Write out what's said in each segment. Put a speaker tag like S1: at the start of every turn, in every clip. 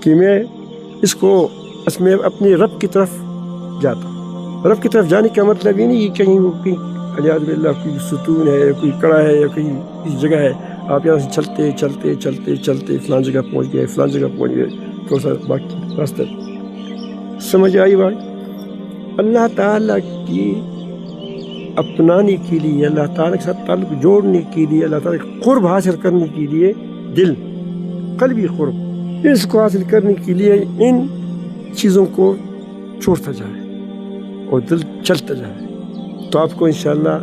S1: کہ میں اس میں اپنے رب کی طرف جاتا ہوں. رب کی طرف جانے کا مطلب یہ نہیں کہ کہیں علیہ باللہ کوئی ستون ہے، کوئی کڑا ہے یا کوئی کسی جگہ ہے. آپ یہاں سے چلتے چلتے چلتے چلتے فلان جگہ پہنچ گئے، فلان جگہ پہنچ گئے، تو سر باقی راستہ. سمجھ آئی بات؟ اللہ تعالیٰ کی اپنانے کے لیے، اللہ تعالیٰ کے ساتھ تعلق جوڑنے کے لیے، اللہ تعالیٰ کا قرب حاصل کرنے کے لیے دل، قلبی قرب، اس کو حاصل کرنے کے لیے ان چیزوں کو چھوڑتا جائے اور دل چلتا جائے، تو آپ کو انشاءاللہ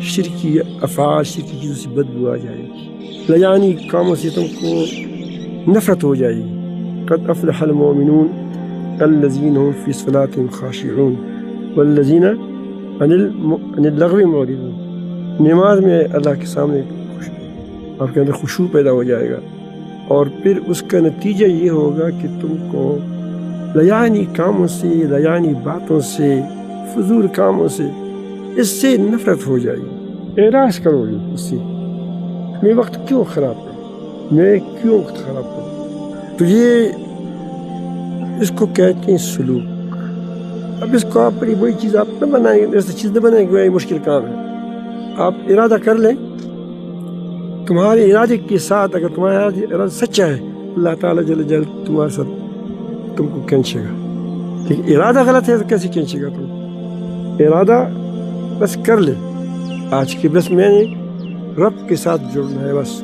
S1: شرکی افعال، شرکی چیزوں سے بدبو آ جائے گی، لیانی کاموں سے تم کو نفرت ہو جائے گی. قد افلح المؤمنون الذین هم فی صلاتهم خاشعون والذین عن اللغو معرضون. نماز میں اللہ کے سامنے آپ کے اندر خشوع پیدا ہو جائے گا، اور پھر اس کا نتیجہ یہ ہوگا کہ تم کو لیانی کاموں سے، لیانی باتوں سے، فضول کاموں سے، اس سے نفرت ہو جائے گی. اعراض کرو گے اس سے، میں وقت کیوں خراب کروں، میں کیوں وقت خراب کروں. تو یہ اس کو کہتے ہیں سلوک. اب اس کو آپ بڑی بڑی چیز آپ نہ بنائیں، ایسی چیز نہ بنائیں کہ یہ مشکل کام ہے. آپ ارادہ کر لیں، تمہارے ارادے کے ساتھ اگر تمہارا ارادہ سچا ہے، اللہ تعالیٰ جل جلالہ تمہارے ساتھ تم کو کھینچے گا. لیکن ارادہ غلط ہے تو کیسے کھینچے گا تم؟ ارادہ بس کر لے آج کے، بس میں نے رب کے ساتھ جڑنا ہے بس.